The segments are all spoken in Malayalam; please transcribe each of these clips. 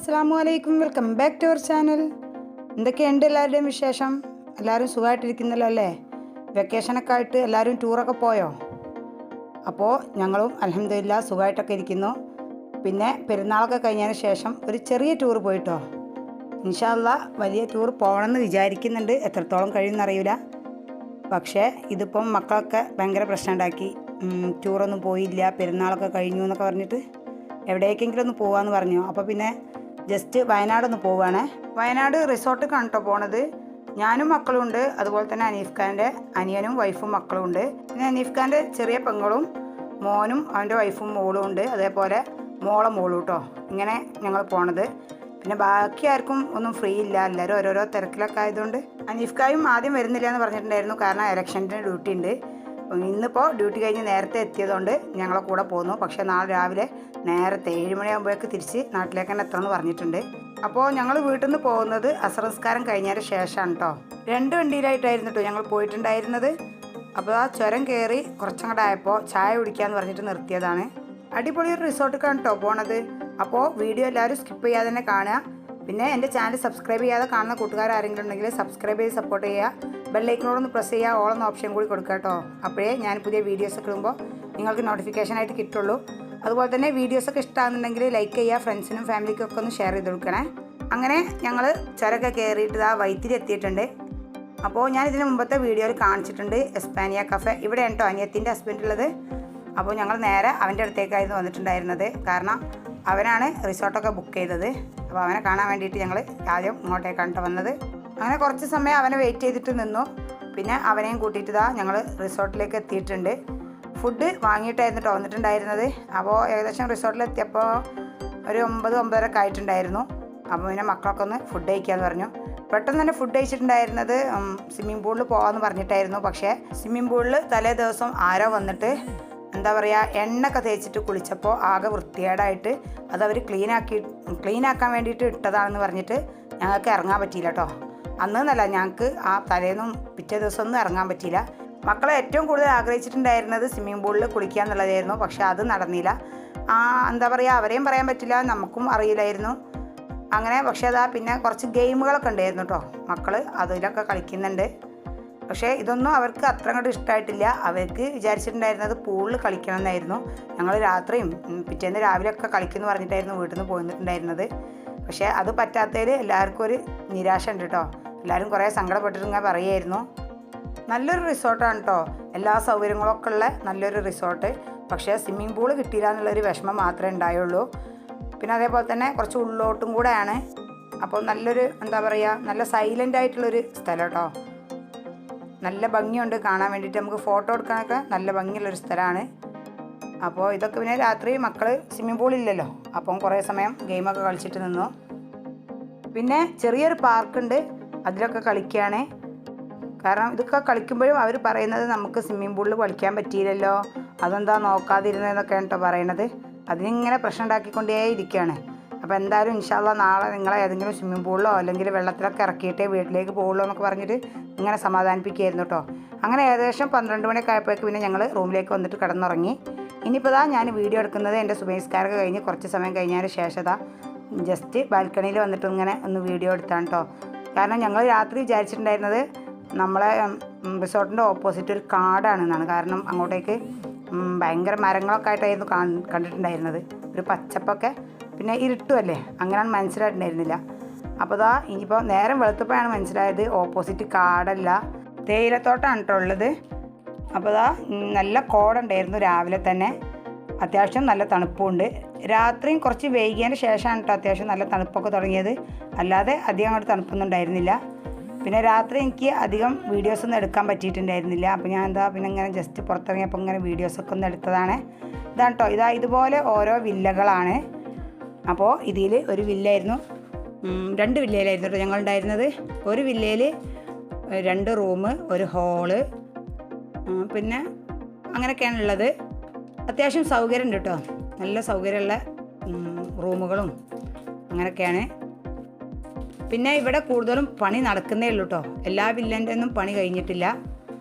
അസ്സലാമു അലൈക്കും. Welcome back to our channel. എന്തൊക്കെയുണ്ട് എല്ലാവരുടെയും വിശേഷം? എല്ലാവരും സുഖമായിട്ടിരിക്കുന്നല്ലോ അല്ലേ? വെക്കേഷനൊക്കെ ആയിട്ട് എല്ലാവരും ടൂറൊക്കെ പോയോ? അപ്പോൾ ഞങ്ങളും അൽഹംദുലില്ലാ സുഖമായിട്ടൊക്കെ ഇരിക്കുന്നു. പിന്നെ പെരുന്നാളൊക്കെ കഴിഞ്ഞതിന് ശേഷം ഒരു ചെറിയ ടൂർ പോയിട്ടോ. ഇൻഷാ അല്ലാ വലിയ ടൂർ പോകണമെന്ന് വിചാരിക്കുന്നുണ്ട്. എത്രത്തോളം കഴിയുമെന്നറിയില്ല. പക്ഷേ ഇതിപ്പം മക്കളൊക്കെ ഭയങ്കര പ്രശ്നം ഉണ്ടാക്കി. ടൂറൊന്നും പോയില്ല, പെരുന്നാളൊക്കെ കഴിഞ്ഞു എന്നൊക്കെ പറഞ്ഞിട്ട് എവിടേക്കെങ്കിലും ഒന്ന് പോകാമെന്ന് പറഞ്ഞു. അപ്പോൾ പിന്നെ ജസ്റ്റ് വയനാടൊന്ന് പോവുകയാണേ. വയനാട് റിസോർട്ട് കണ്ടിട്ടോ പോണത്. ഞാനും മക്കളും ഉണ്ട്, അതുപോലെ തന്നെ അനീഫ് ഖാൻ്റെ അനിയനും വൈഫും മക്കളും ഉണ്ട്. പിന്നെ അനീഫ് ഖാൻ്റെ ചെറിയ പെങ്ങളും മോനും അവൻ്റെ വൈഫും മോളും ഉണ്ട്, അതേപോലെ മോളും കേട്ടോ. ഇങ്ങനെ ഞങ്ങൾ പോണത്. പിന്നെ ബാക്കി ആർക്കും ഒന്നും ഫ്രീ ഇല്ല, എല്ലാവരും ഓരോരോ തിരക്കിലൊക്കെ ആയതുകൊണ്ട്. അനീഫ് ഖായും ആദ്യം വരുന്നില്ല എന്ന് പറഞ്ഞിട്ടുണ്ടായിരുന്നു, കാരണം ഇലക്ഷൻ്റെ ഡ്യൂട്ടി ഉണ്ട്. ഇന്നിപ്പോൾ ഡ്യൂട്ടി കഴിഞ്ഞ് നേരത്തെ എത്തിയതുകൊണ്ട് ഞങ്ങളെ കൂടെ പോന്നു. പക്ഷേ നാളെ രാവിലെ നേരത്തെ 7 മണിയാകുമ്പോഴേക്ക് തിരിച്ച് നാട്ടിലേക്ക് തന്നെ എത്തണമെന്ന് പറഞ്ഞിട്ടുണ്ട്. അപ്പോൾ ഞങ്ങൾ വീട്ടിൽ നിന്ന് പോകുന്നത് അസർ നിസ്കാരം കഴിഞ്ഞതിന് ശേഷമാണ് കേട്ടോ. 2 വണ്ടിയിലായിട്ടായിരുന്നു കേട്ടോ ഞങ്ങൾ പോയിട്ടുണ്ടായിരുന്നത്. അപ്പോൾ ആ ചുരം കയറി കുറച്ചങ്ങോട്ടായപ്പോൾ ചായ കുടിക്കാമെന്ന് പറഞ്ഞിട്ട് നിർത്തിയതാണ്. അടിപൊളി ഒരു റിസോർട്ടിലേക്കാണ് കേട്ടോ പോണത്. അപ്പോൾ വീഡിയോ എല്ലാവരും സ്കിപ്പ് ചെയ്യാതെ തന്നെ കാണുക. പിന്നെ എൻ്റെ ചാനൽ സബ്സ്ക്രൈബ് ചെയ്യാതെ കാണുന്ന കൂട്ടുകാർ ആരെങ്കിലും ഉണ്ടെങ്കിൽ സബ്സ്ക്രൈബ് ചെയ്ത് സപ്പോർട്ട് ചെയ്യുക. ബെല്ലൈക്കനോടൊന്ന് പ്രസ് ചെയ്യുക, ഓൾ എന്ന ഓപ്ഷൻ കൂടി കൊടുക്കുക കേട്ടോ. അപ്പോഴേ ഞാൻ പുതിയ വീഡിയോസൊക്കെ ഇടുമ്പോൾ നിങ്ങൾക്ക് നോട്ടിഫിക്കേഷനായിട്ട് കിട്ടുള്ളൂ. അതുപോലെ തന്നെ വീഡിയോസൊക്കെ ഇഷ്ടമാകുന്നുണ്ടെങ്കിൽ ലൈക്ക് ചെയ്യുക, ഫ്രണ്ട്സിനും ഫാമിലിക്കും ഒക്കെ ഒന്ന് ഷെയർ ചെയ്ത് കൊടുക്കണേ. അങ്ങനെ ഞങ്ങൾ ചുരമൊക്കെ കയറിയിട്ട് ആ വൈത്തിരി എത്തിയിട്ടുണ്ട്. അപ്പോൾ ഞാൻ ഇതിന് മുമ്പത്തെ വീഡിയോയിൽ കാണിച്ചിട്ടുണ്ട് എസ്പാനിയ കഫേ. ഇവിടെയാണ് കേട്ടോ അനിയത്തിൻ്റെ ഹസ്ബൻഡ് ഉള്ളത്. അപ്പോൾ ഞങ്ങൾ നേരെ അവൻ്റെ അടുത്തേക്കായിരുന്നു വന്നിട്ടുണ്ടായിരുന്നത്, കാരണം അവനാണ് റിസോർട്ടൊക്കെ ബുക്ക് ചെയ്തത്. അപ്പോൾ അവനെ കാണാൻ വേണ്ടിയിട്ട് ഞങ്ങൾ ആദ്യം ഇങ്ങോട്ടേക്കാണ് കേട്ടോ വന്നത്. അങ്ങനെ കുറച്ച് സമയം അവനെ വെയിറ്റ് ചെയ്തിട്ട് നിന്നു. പിന്നെ അവനെയും കൂട്ടിയിട്ട് ഞങ്ങൾ റിസോർട്ടിലേക്ക് എത്തിയിട്ടുണ്ട്. ഫുഡ് വാങ്ങിയിട്ടായിരുന്നു കേട്ടോ വന്നിട്ടുണ്ടായിരുന്നത്. അപ്പോൾ ഏകദേശം റിസോർട്ടിലെത്തിയപ്പോൾ ഒരു 9-9:30 ആയിട്ടുണ്ടായിരുന്നു. അപ്പോൾ പിന്നെ മക്കളൊക്കെ ഒന്ന് ഫുഡ് കഴിക്കാമെന്ന് പറഞ്ഞു. പെട്ടെന്ന് തന്നെ ഫുഡ് കഴിച്ചിട്ടുണ്ടായിരുന്നത് സ്വിമ്മിംഗ് പൂളിൽ പോകാമെന്ന് പറഞ്ഞിട്ടായിരുന്നു. പക്ഷേ സ്വിമ്മിംഗ് പൂളിൽ തലേ ദിവസം ആരോ വന്നിട്ട് എന്താ പറയുക, എണ്ണയൊക്കെ തേച്ചിട്ട് കുളിച്ചപ്പോൾ ആകെ വൃത്തികേടായിട്ട് അതവർ ക്ലീനാക്കാൻ വേണ്ടിയിട്ട് ഇട്ടതാണെന്ന് പറഞ്ഞിട്ട് ഞങ്ങൾക്ക് ഇറങ്ങാൻ പറ്റിയില്ല കേട്ടോ. അന്നല്ല, ഞങ്ങൾക്ക് ആ തലേന്നും പിറ്റേ ദിവസമൊന്നും ഇറങ്ങാൻ പറ്റിയില്ല. മക്കളെ ഏറ്റവും കൂടുതൽ ആഗ്രഹിച്ചിട്ടുണ്ടായിരുന്നത് സ്വിമ്മിംഗ് പൂളിൽ കുളിക്കുക എന്നുള്ളതായിരുന്നു. പക്ഷേ അത് നടന്നില്ല. എന്താ പറയുക, അവരെയും പറയാൻ പറ്റില്ല, നമുക്കും അറിയില്ലായിരുന്നു. അങ്ങനെ പക്ഷേ പിന്നെ കുറച്ച് ഗെയിമുകളൊക്കെ ഉണ്ടായിരുന്നു കേട്ടോ. മക്കൾ അതിലൊക്കെ കളിക്കുന്നുണ്ട്. പക്ഷേ ഇതൊന്നും അവർക്ക് അത്ര അങ്ങോട്ട് ഇഷ്ടമായിട്ടില്ല. അവർക്ക് വിചാരിച്ചിട്ടുണ്ടായിരുന്നത് പൂളിൽ കളിക്കണം എന്നായിരുന്നു. ഞങ്ങൾ രാത്രിയും പിറ്റേന്ന് രാവിലെയൊക്കെ കളിക്കുമെന്ന് പറഞ്ഞിട്ടായിരുന്നു വീട്ടിൽ നിന്ന് പോയിട്ടുണ്ടായിരുന്നത്. പക്ഷേ അത് പറ്റാത്തതിൽ എല്ലാവർക്കും ഒരു നിരാശ ഉണ്ട് കേട്ടോ. എല്ലാവരും കുറേ സങ്കടപ്പെട്ടിട്ടിങ്ങനെ പറയുമായിരുന്നു. നല്ലൊരു റിസോർട്ടാണ് കേട്ടോ, എല്ലാ സൗകര്യങ്ങളൊക്കെ ഉള്ള നല്ലൊരു റിസോർട്ട്. പക്ഷേ സ്വിമ്മിംഗ് പൂള് കിട്ടിയില്ല എന്നുള്ളൊരു വിഷമം മാത്രമേ ഉണ്ടായുള്ളൂ. പിന്നെ അതേപോലെ തന്നെ കുറച്ച് ഉള്ളോട്ടും കൂടെയാണ്. അപ്പോൾ നല്ലൊരു എന്താ പറയുക, നല്ല സൈലൻ്റ് ആയിട്ടുള്ളൊരു സ്ഥലം കേട്ടോ. നല്ല ഭംഗിയുണ്ട് കാണാൻ വേണ്ടിയിട്ട്. നമുക്ക് ഫോട്ടോ എടുക്കാനൊക്കെ നല്ല ഭംഗിയുള്ളൊരു സ്ഥലമാണ്. അപ്പോൾ ഇതൊക്കെ പിന്നെ രാത്രി മക്കൾ സ്വിമ്മിംഗ് പൂളില്ലല്ലോ, അപ്പം കുറേ സമയം ഗെയിമൊക്കെ കളിച്ചിട്ട് നിന്നു. പിന്നെ ചെറിയൊരു പാർക്കുണ്ട്, അതിലൊക്കെ കളിക്കുകയാണ്. കാരണം ഇതൊക്കെ കളിക്കുമ്പോഴും അവർ പറയുന്നത് നമുക്ക് സ്വിമ്മിംഗ് പൂളിൽ കളിക്കാൻ പറ്റിയില്ലല്ലോ, അതെന്താ നോക്കാതിരുന്നതെന്നൊക്കെയാണ് കേട്ടോ പറയണത്. അതിനിങ്ങനെ പ്രശ്നം ഉണ്ടാക്കിക്കൊണ്ടേ ഇരിക്കുകയാണ്. അപ്പോൾ എന്തായാലും ഇൻഷാ അല്ലാ നാളെ നിങ്ങളെ ഏതെങ്കിലും സ്വിമ്മിംഗ് പൂളിലോ അല്ലെങ്കിൽ വെള്ളത്തിലൊക്കെ ഇറക്കിയിട്ടേ വീട്ടിലേക്ക് പോകുള്ളൂ എന്നൊക്കെ പറഞ്ഞിട്ട് ഇങ്ങനെ സമാധാനിപ്പിക്കുകയായിരുന്നു കേട്ടോ. അങ്ങനെ ഏകദേശം 12 മണിയൊക്കെ ആയപ്പോഴേക്ക് പിന്നെ ഞങ്ങൾ റൂമിലേക്ക് വന്നിട്ട് കിടന്നുറങ്ങി. ഇനിയിപ്പോൾ ഞാൻ വീഡിയോ എടുക്കുന്നത് എൻ്റെ സുബൈസ്കാരൊക്കെ കഴിഞ്ഞ് കുറച്ച് സമയം കഴിഞ്ഞതിന് ശേഷം ജസ്റ്റ് ബാൽക്കണിയിൽ വന്നിട്ട് ഇങ്ങനെ ഒന്ന് വീഡിയോ എടുത്താണ് കേട്ടോ. കാരണം ഞങ്ങൾ രാത്രി വിചാരിച്ചിട്ടുണ്ടായിരുന്നത് നമ്മളെ റിസോർട്ടിൻ്റെ ഓപ്പോസിറ്റ് ഒരു കാടാണെന്നാണ്. കാരണം അങ്ങോട്ടേക്ക് ഭയങ്കര മരങ്ങളൊക്കെ ആയിട്ടായിരുന്നു കണ്ടിട്ടുണ്ടായിരുന്നത്, ഒരു പച്ചപ്പൊക്കെ. പിന്നെ ഇരുട്ടുമല്ലേ, അങ്ങനെയാണ് മനസ്സിലായിട്ടുണ്ടായിരുന്നില്ല. അപ്പോൾ ഇനിയിപ്പോൾ നേരം വെളുത്തപ്പോഴാണ് മനസ്സിലായത് ഓപ്പോസിറ്റ് കാടല്ല, തേയിലത്തോട്ടമാണ് കേട്ടോ ഉള്ളത്. അപ്പോൾ നല്ല കോടുണ്ടായിരുന്നു രാവിലെ തന്നെ. അത്യാവശ്യം നല്ല തണുപ്പുണ്ട്. രാത്രിയും കുറച്ച് വൈകിയതിന് ശേഷമാണ് കേട്ടോ അത്യാവശ്യം നല്ല തണുപ്പൊക്കെ തുടങ്ങിയത്. അല്ലാതെ അധികം അങ്ങോട്ട് തണുപ്പൊന്നും ഉണ്ടായിരുന്നില്ല. പിന്നെ രാത്രി എനിക്ക് അധികം വീഡിയോസൊന്നും എടുക്കാൻ പറ്റിയിട്ടുണ്ടായിരുന്നില്ല. അപ്പോൾ ഞാൻ പിന്നെ ഇങ്ങനെ ജസ്റ്റ് പുറത്തിറങ്ങിയപ്പോൾ ഇങ്ങനെ വീഡിയോസൊക്കെ ഒന്ന് എടുത്തതാണ്. ഇതാണ് കേട്ടോ, ഇതുപോലെ ഓരോ വില്ലകളാണ്. അപ്പോൾ ഇതിൽ ഒരു വില്ലയായിരുന്നു, 2 വില്ലയിലായിരുന്നു കേട്ടോ ഞങ്ങളുണ്ടായിരുന്നത്. ഒരു വില്ലയിൽ 2 റൂം, ഒരു ഹോള്, പിന്നെ അങ്ങനെയൊക്കെയാണ് ഉള്ളത്. അത്യാവശ്യം സൗകര്യമുണ്ട് കേട്ടോ, നല്ല സൗകര്യമുള്ള റൂമുകളും അങ്ങനെയൊക്കെയാണ്. പിന്നെ ഇവിടെ കൂടുതലും പണി നടക്കുന്നേ ഉള്ളൂ കേട്ടോ, എല്ലാ വില്ലൻ്റെ ഒന്നും പണി കഴിഞ്ഞിട്ടില്ല.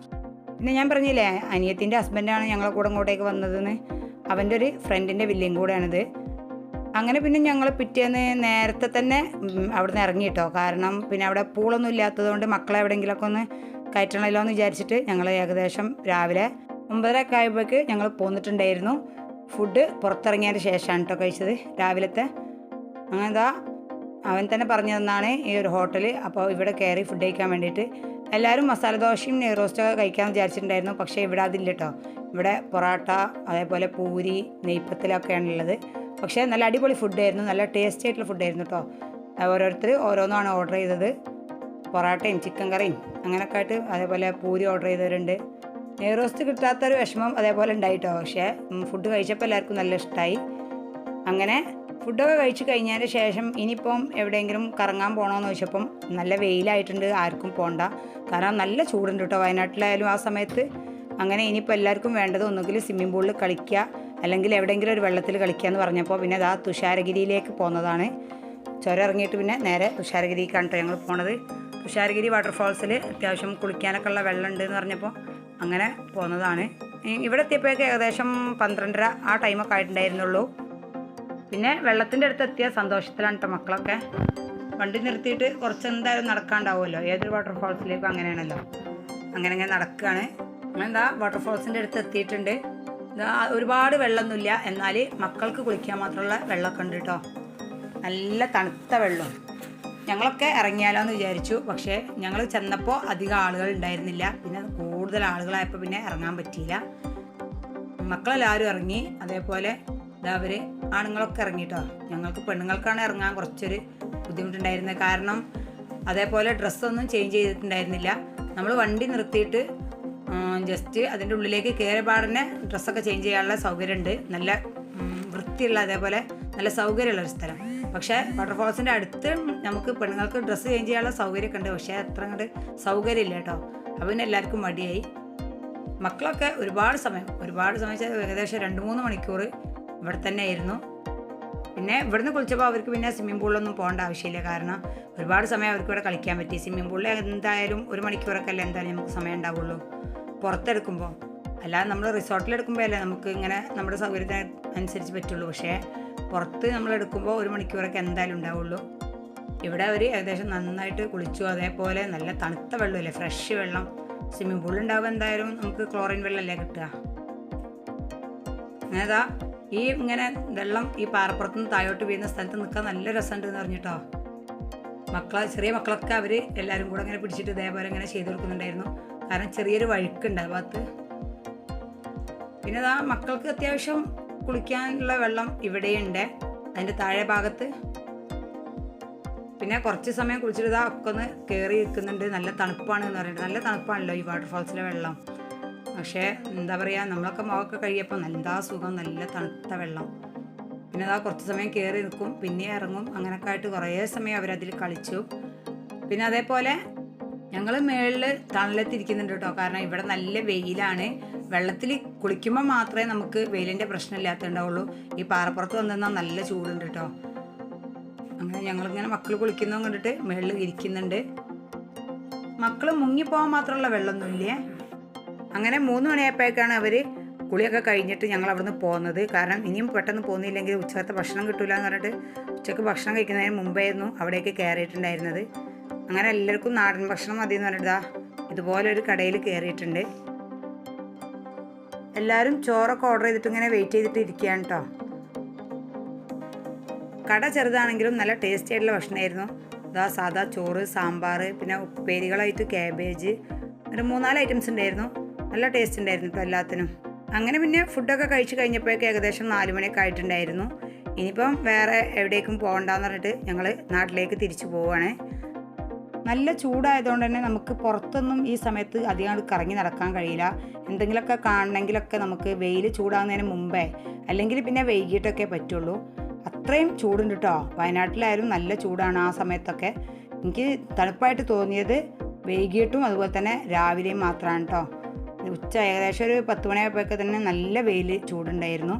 പിന്നെ ഞാൻ പറഞ്ഞില്ലേ അനിയത്തിൻ്റെ ഹസ്ബൻഡാണ് ഞങ്ങളെ കൂടെ ഇങ്ങോട്ടേക്ക് വന്നതെന്ന്. അവൻ്റെ ഒരു ഫ്രണ്ടിൻ്റെ വില്ലയും കൂടെയാണിത്. അങ്ങനെ പിന്നെ ഞങ്ങൾ പിറ്റേന്ന് നേരത്തെ തന്നെ അവിടെ നിന്ന് ഇറങ്ങി കേട്ടോ. കാരണം പിന്നെ അവിടെ പൂളൊന്നും ഇല്ലാത്തതുകൊണ്ട് മക്കളെ എവിടെയെങ്കിലുമൊക്കെ ഒന്ന് കയറ്റണമല്ലോ എന്ന് വിചാരിച്ചിട്ട് ഞങ്ങൾ ഏകദേശം രാവിലെ 9:30 ആയപ്പോഴേക്ക് ഞങ്ങൾ പോന്നിട്ടുണ്ടായിരുന്നു. ഫുഡ് പുറത്തിറങ്ങിയതിന് ശേഷമാണ് കേട്ടോ കഴിച്ചത് രാവിലത്തെ. അങ്ങനെ അവൻ തന്നെ പറഞ്ഞു തന്നാണ് ഈ ഒരു ഹോട്ടൽ. അപ്പോൾ ഇവിടെ കയറി ഫുഡ് കഴിക്കാൻ വേണ്ടിയിട്ട് എല്ലാവരും മസാല ദോശയും നെയ്റോസ്റ്റൊക്കെ കഴിക്കാമെന്ന് വിചാരിച്ചിട്ടുണ്ടായിരുന്നു. പക്ഷേ ഇവിടെ അതില്ല കേട്ടോ. ഇവിടെ പൊറോട്ട, അതേപോലെ പൂരി, നെയ്പ്പത്തിലൊക്കെയാണ് ഉള്ളത്. പക്ഷേ നല്ല അടിപൊളി ഫുഡായിരുന്നു, നല്ല ടേസ്റ്റി ആയിട്ടുള്ള ഫുഡായിരുന്നു കേട്ടോ. ഓരോരുത്തർ ഓരോന്നാണ് ഓർഡർ ചെയ്തത്. പൊറോട്ടയും ചിക്കൻ കറിയും അങ്ങനെയൊക്കെ ആയിട്ട്, അതേപോലെ പൂരി ഓർഡർ ചെയ്തവരുണ്ട്. നെയ്റോസ്റ്റ് കിട്ടാത്തൊരു വിഷമം അതേപോലെ ഉണ്ടായിട്ടോ. പക്ഷേ ഫുഡ് കഴിച്ചപ്പോൾ എല്ലാവർക്കും നല്ല ഇഷ്ടമായി. അങ്ങനെ ഫുഡൊക്കെ കഴിച്ച് കഴിഞ്ഞതിന് ശേഷം ഇനിയിപ്പം എവിടെയെങ്കിലും കറങ്ങാൻ പോകണമെന്ന് ചോദിച്ചപ്പം നല്ല വെയിലായിട്ടുണ്ട്, ആർക്കും പോകണ്ട. കാരണം നല്ല ചൂടുണ്ട് കേട്ടോ വയനാട്ടിലായാലും ആ സമയത്ത്. അങ്ങനെ ഇനിയിപ്പോൾ എല്ലാവർക്കും വേണ്ടത് ഒന്നുകിൽ സ്വിമ്മിംഗ് പൂളിൽ കളിക്കുക, അല്ലെങ്കിൽ എവിടെയെങ്കിലും ഒരു വെള്ളത്തിൽ കളിക്കുക എന്ന് പറഞ്ഞപ്പോൾ പിന്നെ തുഷാരഗിരിയിലേക്ക് പോകുന്നതാണ്. ചുരം ഇറങ്ങിയിട്ട് പിന്നെ നേരെ തുഷാരഗിരിക്കാണ് കേട്ടോ ഞങ്ങൾ പോണത്. തുഷാരഗിരി വാട്ടർഫാൾസിൽ അത്യാവശ്യം കുളിക്കാനൊക്കെ ഉള്ള വെള്ളം ഉണ്ട് എന്ന് പറഞ്ഞപ്പോൾ അങ്ങനെ പോകുന്നതാണ്. ഇവിടെ എത്തിയപ്പോഴേക്ക് ഏകദേശം 12:30 ആ ടൈമൊക്കെ ആയിട്ടുണ്ടായിരുന്നുള്ളൂ. പിന്നെ വെള്ളത്തിൻ്റെ അടുത്ത് എത്തിയ സന്തോഷത്തിലാണ് കേട്ടോ മക്കളൊക്കെ. വണ്ടി നിർത്തിയിട്ട് കുറച്ച് എന്തായാലും നടക്കാണ്ടാവുമല്ലോ, ഏതൊരു വാട്ടർഫാൾസിലേക്കും അങ്ങനെയാണല്ലോ. അങ്ങനെ നടക്കുകയാണ്. അങ്ങനെ വാട്ടർഫാൾസിൻ്റെ അടുത്ത് എത്തിയിട്ടുണ്ട്. ഒരുപാട് വെള്ളമൊന്നുമില്ല, എന്നാൽ മക്കൾക്ക് കുളിക്കാൻ മാത്രമുള്ള വെള്ളമൊക്കെ ഉണ്ട് കേട്ടോ. നല്ല തണുത്ത വെള്ളം. ഞങ്ങളൊക്കെ ഇറങ്ങിയാലോ എന്ന് വിചാരിച്ചു. പക്ഷേ ഞങ്ങൾ ചെന്നപ്പോൾ അധികം ആളുകൾ ഉണ്ടായിരുന്നില്ല. പിന്നെ കൂടുതൽ ആളുകളായപ്പോൾ പിന്നെ ഇറങ്ങാൻ പറ്റിയില്ല. മക്കളെല്ലാവരും ഇറങ്ങി. അതേപോലെ അവർ ആണുങ്ങളൊക്കെ ഇറങ്ങി കേട്ടോ. ഞങ്ങൾക്ക് പെണ്ണുങ്ങൾക്കാണ് ഇറങ്ങാൻ കുറച്ചൊരു ബുദ്ധിമുട്ടുണ്ടായിരുന്നത്. കാരണം അതേപോലെ ഡ്രസ്സൊന്നും ചേഞ്ച് ചെയ്തിട്ടുണ്ടായിരുന്നില്ല. നമ്മൾ വണ്ടി നിർത്തിയിട്ട് ജസ്റ്റ് അതിൻ്റെ ഉള്ളിലേക്ക് കയറിയ പാടന്നെ ഡ്രസ്സൊക്കെ ചേഞ്ച് ചെയ്യാനുള്ള സൗകര്യമുണ്ട്. നല്ല വൃത്തിയുള്ള, അതേപോലെ നല്ല സൗകര്യമുള്ളൊരു സ്ഥലം. പക്ഷേ വാട്ടർഫാൾസിൻ്റെ അടുത്ത് നമുക്ക് പെണ്ണുങ്ങൾക്ക് ഡ്രസ്സ് ചേഞ്ച് ചെയ്യാനുള്ള സൗകര്യമൊക്കെ ഉണ്ട്. പക്ഷേ അത്ര അങ്ങോട്ട് സൗകര്യമില്ല കേട്ടോ. അപ്പോൾ പിന്നെ എല്ലാവർക്കും മടിയായി. മക്കളൊക്കെ ഒരുപാട് സമയം ഏകദേശം 2-3 മണിക്കൂർ ഇവിടെ തന്നെ ആയിരുന്നു. പിന്നെ ഇവിടുന്ന് കുളിച്ചപ്പോൾ അവർക്ക് പിന്നെ സ്വിമ്മിംഗ് പൂളിലൊന്നും പോകേണ്ട ആവശ്യമില്ല. കാരണം ഒരുപാട് സമയം അവർക്ക് ഇവിടെ കളിക്കാൻ പറ്റി. സ്വിമ്മിംഗ് പൂളിൽ എന്തായാലും 1 മണിക്കൂറൊക്കെ അല്ലേ എന്തായാലും നമുക്ക് സമയം ഉണ്ടാവുള്ളൂ പുറത്തെടുക്കുമ്പോൾ. അല്ലാതെ നമ്മൾ റിസോർട്ടിലെടുക്കുമ്പോൾ അല്ലേ നമുക്ക് ഇങ്ങനെ നമ്മുടെ സൗകര്യത്തിന് അനുസരിച്ച് പറ്റുള്ളൂ. പക്ഷേ പുറത്ത് നമ്മളെടുക്കുമ്പോൾ 1 മണിക്കൂറൊക്കെ എന്തായാലും ഉണ്ടാവുള്ളൂ. ഇവിടെ അവർ ഏകദേശം നന്നായിട്ട് കുളിച്ചു. അതേപോലെ നല്ല തണുത്ത വെള്ളമില്ലേ, ഫ്രഷ് വെള്ളം. സ്വിമ്മിംഗ് പൂളിൽ ഉണ്ടാവുമ്പോൾ എന്തായാലും നമുക്ക് ക്ലോറിൻ വെള്ളമല്ലേ കിട്ടുക. അങ്ങനെ ഈ ഇങ്ങനെ വെള്ളം ഈ പാറപ്പുറത്തുനിന്ന് താഴോട്ട് വീഴുന്ന സ്ഥലത്ത് നിൽക്കാൻ നല്ല രസമുണ്ട് എന്ന് പറഞ്ഞിട്ടോ. ചെറിയ മക്കളൊക്കെ അവർ എല്ലാവരും കൂടെ ഇങ്ങനെ പിടിച്ചിട്ട് ഇതേപോലെ ഇങ്ങനെ ചെയ്ത് കൊടുക്കുന്നുണ്ടായിരുന്നു. കാരണം ചെറിയൊരു വഴുക്കുണ്ട് ആ ഭാഗത്ത്. പിന്നെ മക്കൾക്ക് അത്യാവശ്യം കുളിക്കാനുള്ള വെള്ളം ഇവിടെയുണ്ട്, അതിൻ്റെ താഴെ ഭാഗത്ത്. പിന്നെ കുറച്ച് സമയം കുളിച്ചിട്ട് ഒക്കെ ഒന്ന് കയറി നിൽക്കുന്നുണ്ട്. നല്ല തണുപ്പാണ് എന്ന് പറയുന്നത്. നല്ല തണുപ്പാണല്ലോ ഈ വാട്ടർഫാൾസിലെ വെള്ളം. പക്ഷേ എന്താ പറയുക, നമ്മളൊക്കെ മുഖമൊക്കെ കഴിയപ്പോൾ എന്താ സുഖം, നല്ല തണുത്ത വെള്ളം. പിന്നെ കുറച്ച് സമയം കയറി നിൽക്കും, പിന്നെ ഇറങ്ങും. അങ്ങനെയൊക്കെ ആയിട്ട് കുറേ സമയം അവരതിൽ കളിച്ചു. പിന്നെ അതേപോലെ ഞങ്ങൾ മുകളിൽ തണലത്തിരിക്കുന്നുണ്ട് കേട്ടോ. കാരണം ഇവിടെ നല്ല വെയിലാണ്. വെള്ളത്തിൽ കുളിക്കുമ്പോൾ മാത്രമേ നമുക്ക് വെയിലിൻ്റെ പ്രശ്നമില്ലാത്തുണ്ടാവുള്ളൂ. ഈ പാറപ്പുറത്ത് വന്നിരുന്നാൽ നല്ല ചൂടുണ്ട് കേട്ടോ. അങ്ങനെ ഞങ്ങളിങ്ങനെ മക്കൾ കുളിക്കുന്നതും കണ്ടിട്ട് മുകളിൽ ഇരിക്കുന്നുണ്ട്. മക്കൾ മുങ്ങിപ്പോകാൻ മാത്രമുള്ള വെള്ളമൊന്നുമില്ലേ. അങ്ങനെ 3 മണിയായപ്പോഴേക്കാണ് അവർ കുളിയൊക്കെ കഴിഞ്ഞിട്ട് ഞങ്ങൾ അവിടെ നിന്ന് പോകുന്നത്. കാരണം ഇനിയും പെട്ടെന്ന് പോകുന്നില്ലെങ്കിൽ ഉച്ചത്തെ ഭക്ഷണം കിട്ടില്ല എന്ന് പറഞ്ഞിട്ട് ഉച്ചക്ക് ഭക്ഷണം കഴിക്കുന്നതിന് മുമ്പായിരുന്നു അവിടേക്ക് കയറിയിട്ടുണ്ടായിരുന്നത്. അങ്ങനെ എല്ലാവർക്കും നാടൻ ഭക്ഷണം മതി എന്ന് പറഞ്ഞിട്ട് ഇതുപോലെ ഒരു കടയിൽ കയറിയിട്ടുണ്ട്. എല്ലാവരും ചോറൊക്കെ ഓർഡർ ചെയ്തിട്ട് ഇങ്ങനെ വെയിറ്റ് ചെയ്തിട്ട് ഇരിക്കുകയാണ് കേട്ടോ. കട ചെറുതാണെങ്കിലും നല്ല ടേസ്റ്റി ആയിട്ടുള്ള ഭക്ഷണമായിരുന്നു. സാധാ ചോറ്, സാമ്പാർ, പിന്നെ ഉപ്പേരികളായിട്ട് ക്യാബേജ്, ഒരു 4 ഐറ്റംസ് ഉണ്ടായിരുന്നു. നല്ല ടേസ്റ്റ് ഉണ്ടായിരുന്നു കേട്ടോ എല്ലാത്തിനും. അങ്ങനെ പിന്നെ ഫുഡൊക്കെ കഴിച്ച് കഴിഞ്ഞപ്പോഴേക്ക് ഏകദേശം 4 മണിയൊക്കെ ആയിട്ടുണ്ടായിരുന്നു. ഇനിയിപ്പം വേറെ എവിടേക്കും പോകണ്ടെന്ന് പറഞ്ഞിട്ട് ഞങ്ങൾ നാട്ടിലേക്ക് തിരിച്ചു പോവുകയാണ്. നല്ല ചൂടായതുകൊണ്ട് തന്നെ നമുക്ക് പുറത്തൊന്നും ഈ സമയത്ത് അധികം കറങ്ങി നടക്കാൻ കഴിയില്ല. എന്തെങ്കിലുമൊക്കെ കാണണമെങ്കിലൊക്കെ നമുക്ക് വെയിൽ ചൂടാകുന്നതിന് മുമ്പേ അല്ലെങ്കിൽ പിന്നെ വൈകിട്ടൊക്കെ പറ്റുള്ളൂ. അത്രയും ചൂടുണ്ട് കേട്ടോ. വയനാട്ടിലായാലും നല്ല ചൂടാണ് ആ സമയത്തൊക്കെ. എനിക്ക് തണുപ്പായിട്ട് തോന്നിയത് വൈകിട്ടും അതുപോലെ തന്നെ രാവിലെയും മാത്രമാണ് കേട്ടോ. ഉച്ച ഏകദേശം ഒരു 10 മണിയായപ്പോഴൊക്കെ തന്നെ നല്ല വെയിൽ ചൂടുണ്ടായിരുന്നു.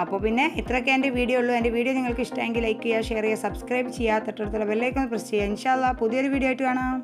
അപ്പോൾ പിന്നെ ഇത്രയൊക്കെ എൻ്റെ വീഡിയോ ഉള്ളൂ. എൻ്റെ വീഡിയോ നിങ്ങൾക്ക് ഇഷ്ടമെങ്കിൽ ലൈക്ക് ചെയ്യുക, ഷെയർ ചെയ്യുക, സബ്സ്ക്രൈബ് ചെയ്യുക, തൊട്ടടുത്തുള്ള ബെല്ലൈക്കൺ പ്രസ് ചെയ്യുക. ഇൻഷാ അല്ലാഹ് പുതിയൊരു വീഡിയോ ആയിട്ട് കാണാം.